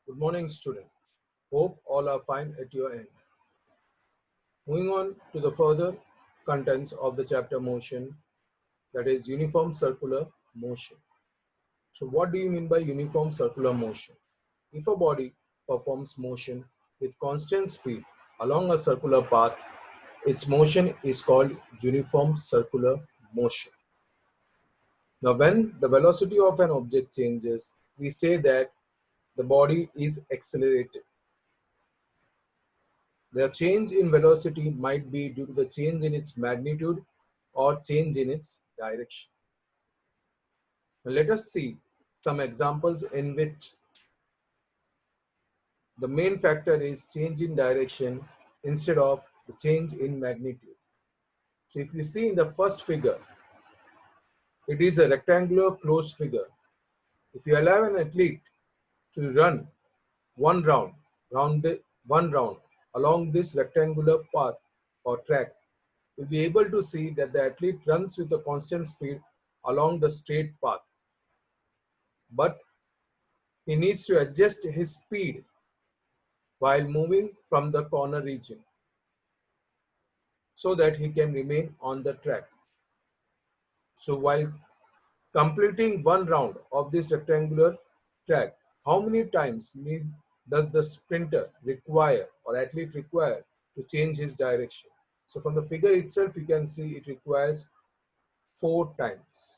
Good morning, student. Hope all are fine at your end. Moving on to the further contents of the chapter motion, that is uniform circular motion. So what do you mean by uniform circular motion? If a body performs motion with constant speed along a circular path, its motion is called uniform circular motion. Now, when the velocity of an object changes, we say that the body is accelerated. The change in velocity might be due to the change in its magnitude or change in its direction. Now let us see some examples in which the main factor is change in direction instead of the change in magnitude. So if you see in the first figure, it is a rectangular closed figure. If you allow an athlete to run one round along this rectangular path or track, you'll be able to see that the athlete runs with a constant speed along the straight path. But he needs to adjust his speed while moving from the corner region so that he can remain on the track. So while completing one round of this rectangular track, how many times does the sprinter require or athlete require to change his direction? So from the figure itself, you can see it requires 4 times.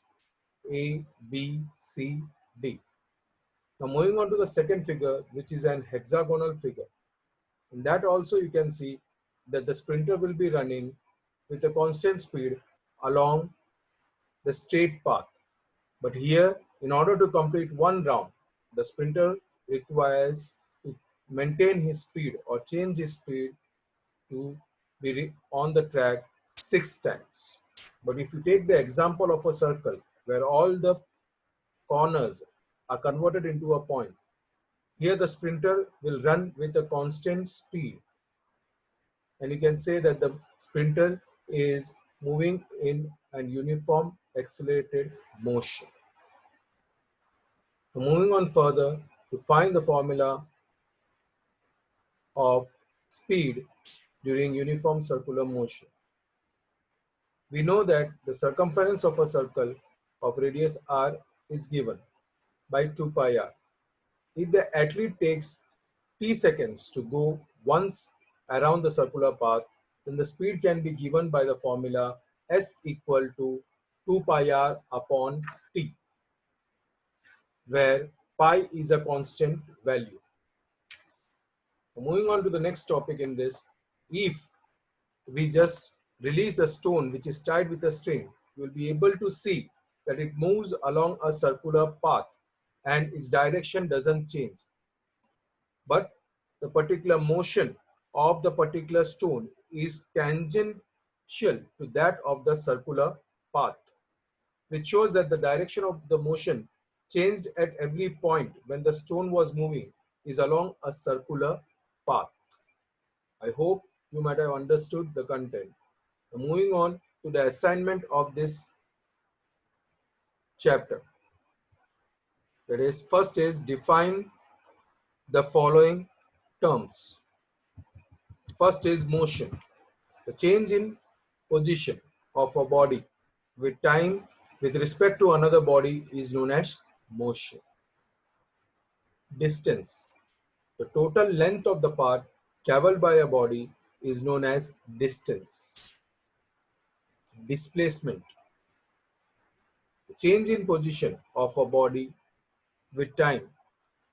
A, B, C, D. Now moving on to the second figure, which is an hexagonal figure. In that also you can see that the sprinter will be running with a constant speed along the straight path. But here, in order to complete one round, the sprinter requires to maintain his speed or change his speed to be on the track 6 times. But if you take the example of a circle where all the corners are converted into a point, here the sprinter will run with a constant speed, and you can say that the sprinter is moving in an uniform accelerated motion. So moving on further, to find the formula of speed during uniform circular motion, we know that the circumference of a circle of radius r is given by 2 pi r. If the athlete takes t seconds to go once around the circular path, then the speed can be given by the formula s equal to 2 pi r upon t, where pi is a constant value. Moving on to the next topic in this, if we just release a stone which is tied with a string, you will be able to see that it moves along a circular path and its direction doesn't change. But the particular motion of the particular stone is tangential to that of the circular path, which shows that the direction of the motion changed at every point when the stone was moving is along a circular path. I hope you might have understood the content. Now, moving on to the assignment of this chapter. That is, first is define the following terms. First is motion. The change in position of a body with time with respect to another body is known as motion. Distance. The total length of the path traveled by a body is known as distance. Displacement. The change in position of a body with time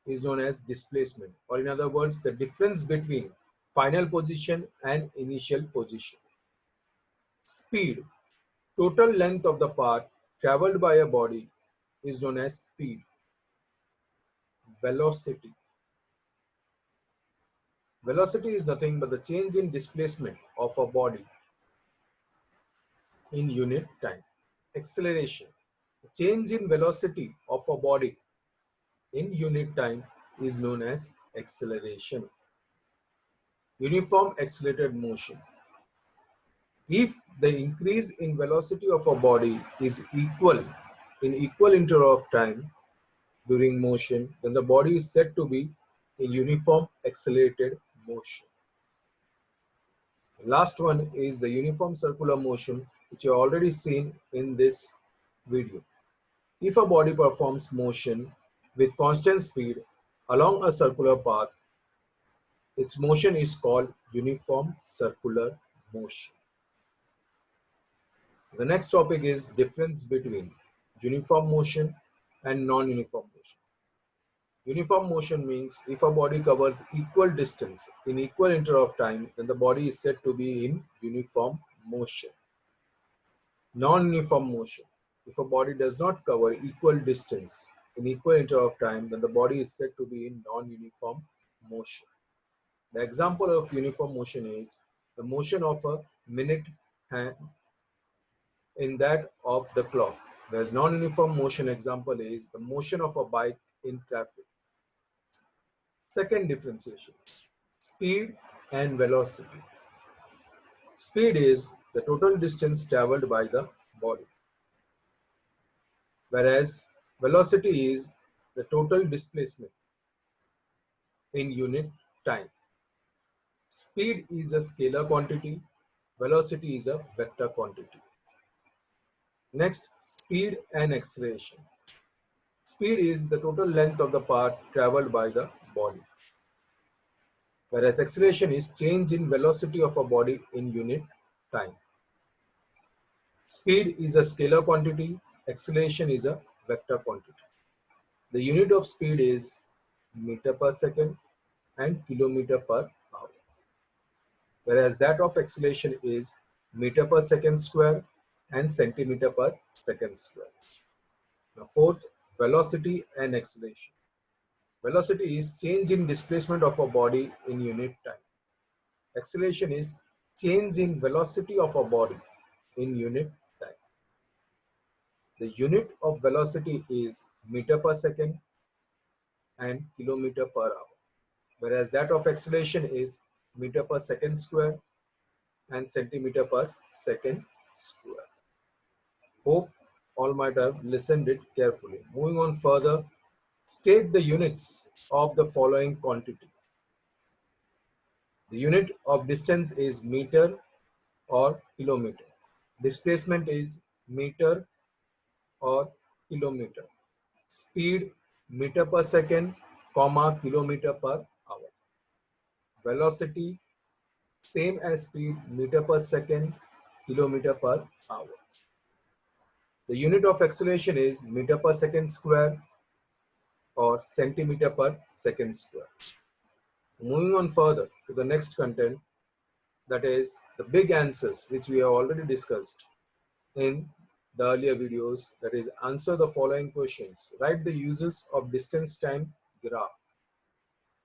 is known as displacement, or in other words, the difference between final position and initial position. Speed. Total length of the path traveled by a body is known as speed. Velocity. Velocity is nothing but the change in displacement of a body in unit time. Acceleration. The change in velocity of a body in unit time is known as acceleration. Uniform accelerated motion. If the increase in velocity of a body is equal in equal interval of time during motion, then the body is said to be in uniform accelerated motion. The last one is the uniform circular motion, which you have already seen in this video. If a body performs motion with constant speed along a circular path, its motion is called uniform circular motion. The next topic is difference between uniform motion and non-uniform motion. Uniform motion means if a body covers equal distance in equal interval of time, then the body is said to be in uniform motion. Non-uniform motion. If a body does not cover equal distance in equal interval of time, then the body is said to be in non-uniform motion. The example of uniform motion is the motion of a minute hand in that of the clock. Whereas non-uniform motion example is the motion of a bike in traffic. Second differentiation, speed and velocity. Speed is the total distance traveled by the body, whereas velocity is the total displacement in unit time. Speed is a scalar quantity, velocity is a vector quantity. Next, speed and acceleration. Speed is the total length of the path traveled by the body, whereas acceleration is change in velocity of a body in unit time. Speed is a scalar quantity, acceleration is a vector quantity. The unit of speed is meter per second and kilometer per hour, whereas that of acceleration is meter per second square and centimeter per second square. Now, fourth, velocity and acceleration. Velocity is change in displacement of a body in unit time. Acceleration is change in velocity of a body in unit time. The unit of velocity is meter per second and kilometer per hour, whereas that of acceleration is meter per second square and centimeter per second square. Hope all might have listened it carefully. Moving on further, state the units of the following quantity. The unit of distance is meter or kilometer. Displacement is meter or kilometer. Speed meter per second, comma kilometer per hour. Velocity same as speed meter per second, kilometer per hour. The unit of acceleration is meter per second square or centimeter per second square. Moving on further to the next content, that is the big answers which we have already discussed in the earlier videos, that is answer the following questions. Write the uses of distance time graph,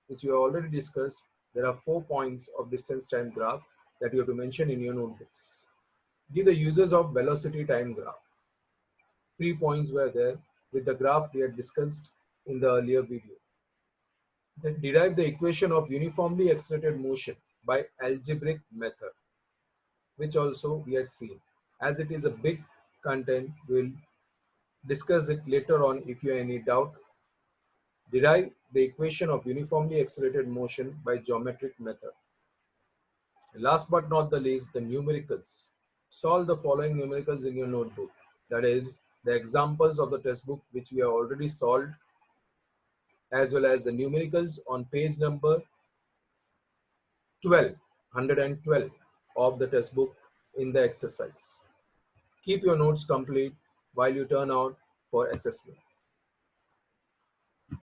which we have already discussed. There are 4 points of distance time graph that you have to mention in your notebooks. Give the uses of velocity time graph. 3 points were there with the graph we had discussed in the earlier video. Then derive the equation of uniformly accelerated motion by algebraic method, which also we had seen. As it is a big content, we'll discuss it later on. If you have any doubt, derive the equation of uniformly accelerated motion by geometric method. Last but not the least, the numericals. Solve the following numericals in your notebook. That is the examples of the textbook which we have already solved, as well as the numericals on page number 112 of the textbook in the exercise. Keep your notes complete while you turn out for assessment.